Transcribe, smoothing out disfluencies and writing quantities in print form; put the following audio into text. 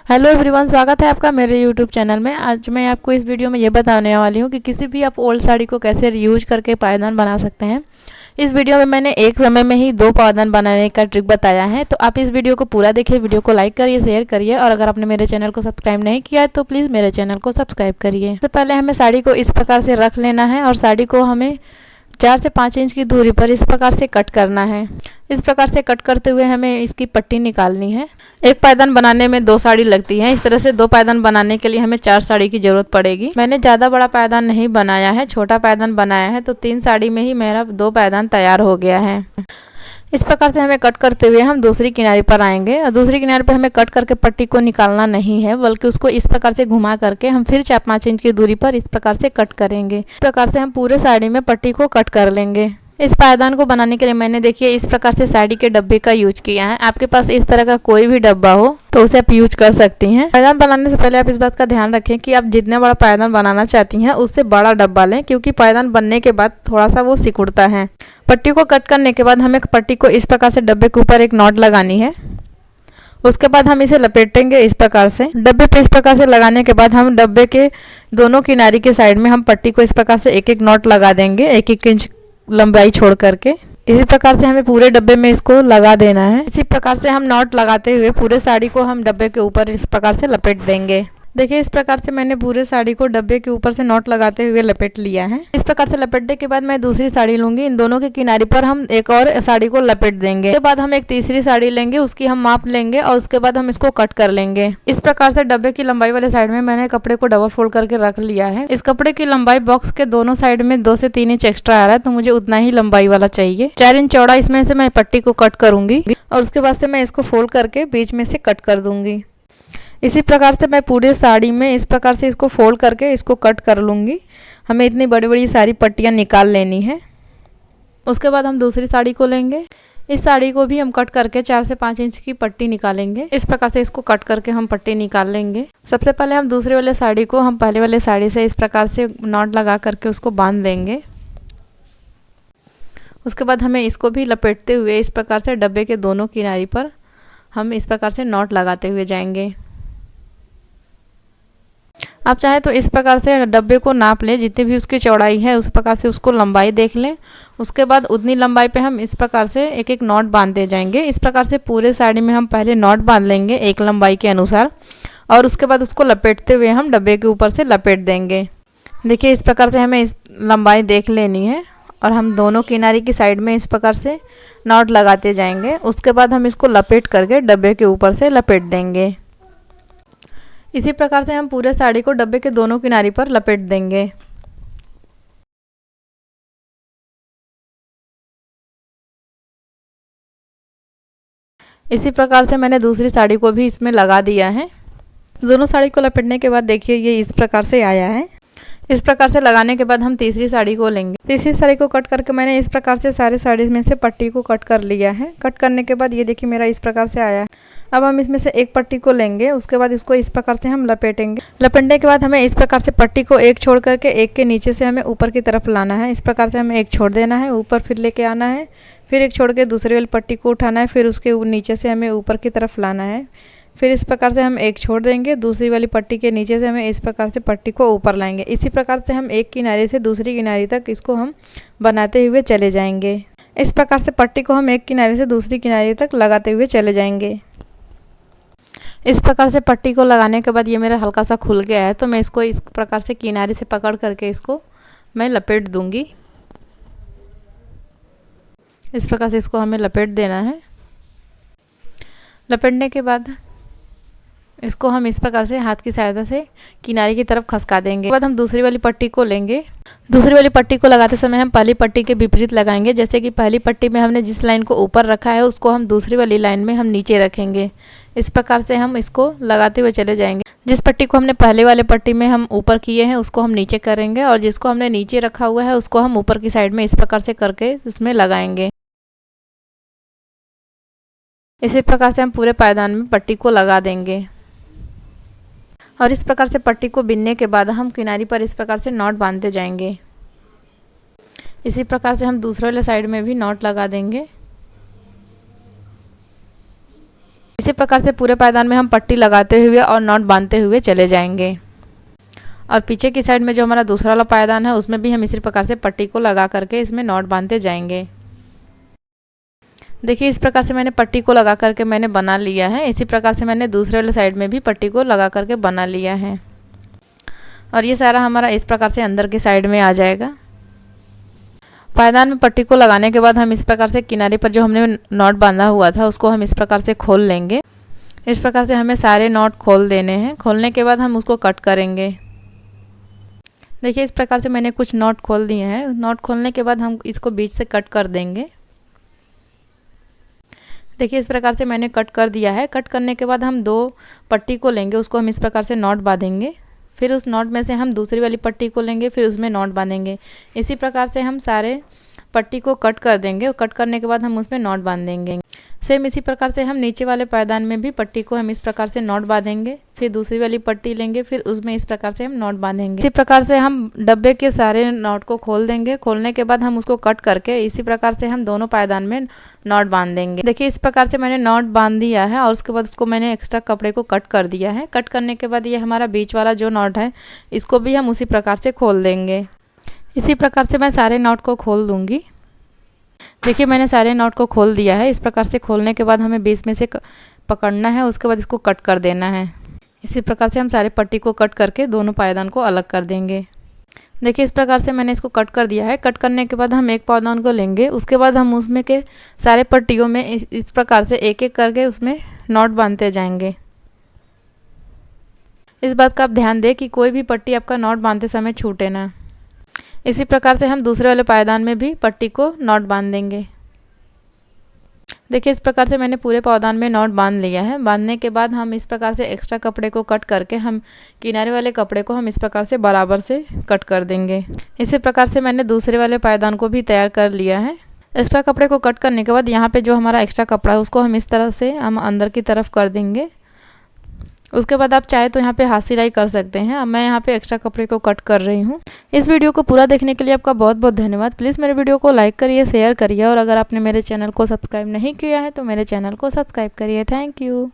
Hello everyone, स्वागत है आपका मेरे यूट्यूब चैनल में। आज मैं आपको इस वीडियो में ये बताने वाली हूँ कि किसी भी आप ओल्ड साड़ी को कैसे रीयूज करके पायदान बना सकते हैं। इस वीडियो में मैंने एक समय में ही 2 पायदान बनाने का ट्रिक बताया है, तो आप इस वीडियो को पूरा देखिए। वीडियो को लाइक करिए, शेयर करिए और अगर आपने मेरे चैनल को सब्सक्राइब नहीं किया है तो प्लीज़ मेरे चैनल को सब्सक्राइब करिए। सबसे पहले हमें साड़ी को इस प्रकार से रख लेना है और साड़ी को हमें 4 से 5 इंच की दूरी पर इस प्रकार से कट करना है। इस प्रकार से कट करते हुए हमें इसकी पट्टी निकालनी है। एक पायदान बनाने में 2 साड़ी लगती है। इस तरह से 2 पायदान बनाने के लिए हमें 4 साड़ी की ज़रूरत पड़ेगी। मैंने ज़्यादा बड़ा पायदान नहीं बनाया है, छोटा पायदान बनाया है, तो 3 साड़ी में ही मेरा 2 पायदान तैयार हो गया है। इस प्रकार से हमें कट करते हुए हम दूसरी किनारे पर आएंगे और दूसरी किनारे पर हमें कट करके पट्टी को निकालना नहीं है, बल्कि उसको इस प्रकार से घुमा करके हम फिर 4-5 इंच की दूरी पर इस प्रकार से कट करेंगे। इस प्रकार से हम पूरे साड़ी में पट्टी को कट कर लेंगे। इस पायदान को बनाने के लिए मैंने देखिए इस प्रकार से साड़ी के डब्बे का यूज किया है। आपके पास इस तरह का कोई भी डब्बा हो तो उसे आप यूज कर सकती हैं। पायदान बनाने से पहले आप इस बात का ध्यान रखें कि आप जितने बड़ा पायदान बनाना चाहती हैं उससे बड़ा डब्बा लें, क्योंकि पायदान बनने के बाद थोड़ा सा वो सिकुड़ता है। पट्टी को कट करने के बाद हमें पट्टी को इस प्रकार से डब्बे के ऊपर एक नॉट लगानी है। उसके बाद हम इसे लपेटेंगे इस प्रकार से। डब्बे पे इस प्रकार से लगाने के बाद हम डब्बे के दोनों किनारे के साइड में हम पट्टी को इस प्रकार से एक एक नॉट लगा देंगे, 1-1 इंच लंबाई छोड़ करके। इसी प्रकार से हमें पूरे डब्बे में इसको लगा देना है। इसी प्रकार से हम नॉट लगाते हुए पूरे साड़ी को हम डब्बे के ऊपर इस प्रकार से लपेट देंगे। देखिए इस प्रकार से मैंने पूरे साड़ी को डब्बे के ऊपर से नॉट लगाते हुए लपेट लिया है। इस प्रकार से लपेटने के बाद मैं दूसरी साड़ी लूंगी, इन दोनों के किनारे पर हम एक और साड़ी को लपेट देंगे। उसके बाद हम एक तीसरी साड़ी लेंगे, उसकी हम माप लेंगे और उसके बाद हम इसको कट कर लेंगे। इस प्रकार से डब्बे की लंबाई वाले साइड में मैंने कपड़े को डबल फोल्ड करके रख लिया है। इस कपड़े की लंबाई बॉक्स के दोनों साइड में 2 से 3 इंच एक्स्ट्रा आ रहा है, तो मुझे उतना ही लंबाई वाला चाहिए। 4 इंच चौड़ा इसमें से मैं पट्टी को कट करूंगी और उसके बाद से मैं इसको फोल्ड करके बीच में से कट कर दूंगी। इसी प्रकार से मैं पूरे साड़ी में इस प्रकार से इसको फोल्ड करके इसको कट कर लूँगी। हमें इतनी बड़ी बड़ी सारी पट्टियाँ निकाल लेनी है। उसके बाद हम दूसरी साड़ी को लेंगे। इस साड़ी को भी हम कट करके 4 से 5 इंच की पट्टी निकालेंगे। इस प्रकार से इसको कट करके हम पट्टी निकाल लेंगे। सबसे पहले हम दूसरे वाले साड़ी को हम पहले वाले साड़ी से इस प्रकार से नॉट लगा करके उसको बांध देंगे। उसके बाद हमें इसको भी लपेटते हुए इस प्रकार से डब्बे के दोनों किनारे पर हम इस प्रकार से नॉट लगाते हुए जाएंगे। आप चाहे तो इस प्रकार से डब्बे को नाप लें, जितनी भी उसकी चौड़ाई है उस प्रकार से उसको लंबाई देख लें। उसके बाद उतनी लंबाई पे हम इस प्रकार से एक एक नॉट बांधते जाएंगे। इस प्रकार से पूरे साड़ी में हम पहले नॉट बांध लेंगे एक लंबाई के अनुसार और उसके बाद उसको लपेटते हुए हम डब्बे के ऊपर से लपेट देंगे। देखिए इस प्रकार से हमें इस लंबाई देख लेनी है और हम दोनों किनारे की साइड में इस प्रकार से नॉट लगाते जाएंगे। उसके बाद हम इसको लपेट करके डब्बे के ऊपर से लपेट देंगे। इसी प्रकार से हम पूरे साड़ी को डब्बे के दोनों किनारे पर लपेट देंगे। इसी प्रकार से मैंने दूसरी साड़ी को भी इसमें लगा दिया है। दोनों साड़ी को लपेटने के बाद देखिए ये इस प्रकार से आया है। इस प्रकार से लगाने के बाद हम तीसरी साड़ी को लेंगे। तीसरी साड़ी को कट करके मैंने इस प्रकार से सारे साड़ी में से पट्टी को कट कर लिया है। कट करने के बाद ये देखिए मेरा इस प्रकार से आया है। अब हम इसमें से एक पट्टी को लेंगे, उसके बाद इसको इस प्रकार से हम लपेटेंगे। लपेटने के बाद हमें इस प्रकार से पट्टी को एक छोड़ करके एक के नीचे से हमें ऊपर की तरफ लाना है। इस प्रकार से हमें एक छोड़ देना है, ऊपर फिर लेके आना है, फिर एक छोड़ के दूसरी वाली पट्टी को उठाना है, फिर उसके नीचे से हमें ऊपर की तरफ लाना है। फिर इस प्रकार से हम एक छोड़ देंगे, दूसरी वाली पट्टी के नीचे से हमें इस प्रकार से पट्टी को ऊपर लाएंगे। इसी प्रकार से हम एक किनारे से दूसरी किनारे तक इसको हम बनाते हुए चले जाएंगे। इस प्रकार से पट्टी को हम एक किनारे से दूसरी किनारे तक लगाते हुए चले जाएंगे। इस प्रकार से पट्टी को लगाने के बाद ये मेरा हल्का सा खुल गया है, तो मैं इसको इस प्रकार से किनारे से पकड़ करके इसको मैं लपेट दूंगी। इस प्रकार से इसको हमें लपेट देना है। लपेटने के बाद इसको हम इस प्रकार से हाथ की सहायता से किनारे की तरफ खसका देंगे। बाद हम दूसरी वाली पट्टी को लेंगे। दूसरी वाली पट्टी को लगाते समय हम पहली पट्टी के विपरीत लगाएंगे। जैसे कि पहली पट्टी में हमने जिस लाइन को ऊपर रखा है उसको हम दूसरी वाली लाइन में हम नीचे रखेंगे। इस प्रकार से हम इसको लगाते हुए चले जाएंगे। जिस पट्टी को हमने पहले वाले पट्टी में हम ऊपर किए हैं उसको हम नीचे करेंगे और जिसको हमने नीचे रखा हुआ है उसको हम ऊपर की साइड में इस प्रकार से करके इसमें लगाएंगे। इसी प्रकार से हम पूरे पायदान में पट्टी को लगा देंगे और इस प्रकार से पट्टी को बिनने के बाद हम किनारी पर इस प्रकार से नॉट बांधते जाएंगे। इसी प्रकार से हम दूसरे वाले साइड में भी नॉट लगा देंगे। इसी प्रकार से पूरे पायदान में हम पट्टी लगाते हुए और नॉट बांधते हुए चले जाएंगे। और पीछे की साइड में जो हमारा दूसरा वाला पायदान है उसमें भी हम इसी प्रकार से पट्टी को लगा करके इसमें नॉट बांधते जाएंगे। देखिए इस प्रकार से मैंने पट्टी को लगा करके मैंने बना लिया है। इसी प्रकार से मैंने दूसरे वाले साइड में भी पट्टी को लगा करके बना लिया है। और ये सारा हमारा इस प्रकार से अंदर की साइड में आ जाएगा। पायदान में पट्टी को लगाने के बाद हम इस प्रकार से किनारे पर जो हमने नॉट बांधा हुआ था उसको हम इस प्रकार से खोल लेंगे। इस प्रकार से हमें सारे नॉट खोल देने हैं। खोलने के बाद हम उसको कट करेंगे। देखिए इस प्रकार से मैंने कुछ नॉट खोल दिए हैं। नॉट खोलने के बाद हम इसको बीच से कट कर देंगे। देखिए इस प्रकार से मैंने कट कर दिया है। कट करने के बाद हम 2 पट्टी को लेंगे, उसको हम इस प्रकार से नॉट बांधेंगे। फिर उस नॉट में से हम दूसरी वाली पट्टी को लेंगे, फिर उसमें नॉट बांधेंगे। इसी प्रकार से हम सारे पट्टी को कट कर देंगे और कट करने के बाद हम उसमें नॉट बांध देंगे। सेम इसी प्रकार से हम नीचे वाले पायदान में भी पट्टी को हम इस प्रकार से नॉट बांधेंगे। फिर दूसरी वाली पट्टी लेंगे, फिर उसमें इस प्रकार से हम नॉट बांधेंगे। इसी प्रकार से हम डब्बे के सारे नॉट को खोल देंगे। खोलने के बाद हम उसको कट करके इसी प्रकार से हम दोनों पायदान में नॉट बांध देंगे। देखिए इस प्रकार से मैंने नॉट बांध दिया है और उसके बाद उसको मैंने एक्स्ट्रा कपड़े को कट कर दिया है। कट करने के बाद ये हमारा बीच वाला जो नॉट है इसको भी हम उसी प्रकार से खोल देंगे। इसी प्रकार से मैं सारे नॉट को खोल दूंगी। देखिए मैंने सारे नॉट को खोल दिया है। इस प्रकार से खोलने के बाद हमें बीच में से पकड़ना है, उसके बाद इसको कट कर देना है। इसी प्रकार से हम सारे पट्टी को कट करके दोनों पायदान को अलग कर देंगे। देखिए इस प्रकार से मैंने इसको कट कर दिया है। कट करने के बाद हम एक पायदान को लेंगे, उसके बाद हम उसमें के सारे पट्टियों में इस प्रकार से एक एक करके उसमें नॉट बांधते जाएंगे। इस बात का आप ध्यान दें कि कोई भी पट्टी आपका नॉट बांधते समय छूटे ना। इसी प्रकार से हम दूसरे वाले पायदान में भी पट्टी को नॉट बांध देंगे। देखिए इस प्रकार से मैंने पूरे पायदान में नॉट बांध लिया है। बांधने के बाद हम इस प्रकार से एक्स्ट्रा कपड़े को कट करके हम किनारे वाले कपड़े को हम इस प्रकार से बराबर से कट कर देंगे। इसी प्रकार से मैंने दूसरे वाले पायदान को भी तैयार कर लिया है। एक्स्ट्रा कपड़े को कट करने के बाद यहाँ पे जो हमारा एक्स्ट्रा कपड़ा है उसको हम इस तरह से हम अंदर की तरफ कर देंगे। उसके बाद आप चाहे तो यहाँ पे हाथ सिलाई कर सकते हैं। अब मैं यहाँ पे एक्स्ट्रा कपड़े को कट कर रही हूँ। इस वीडियो को पूरा देखने के लिए आपका बहुत बहुत धन्यवाद। प्लीज़ मेरे वीडियो को लाइक करिए, शेयर करिए और अगर आपने मेरे चैनल को सब्सक्राइब नहीं किया है तो मेरे चैनल को सब्सक्राइब करिए। Thank you.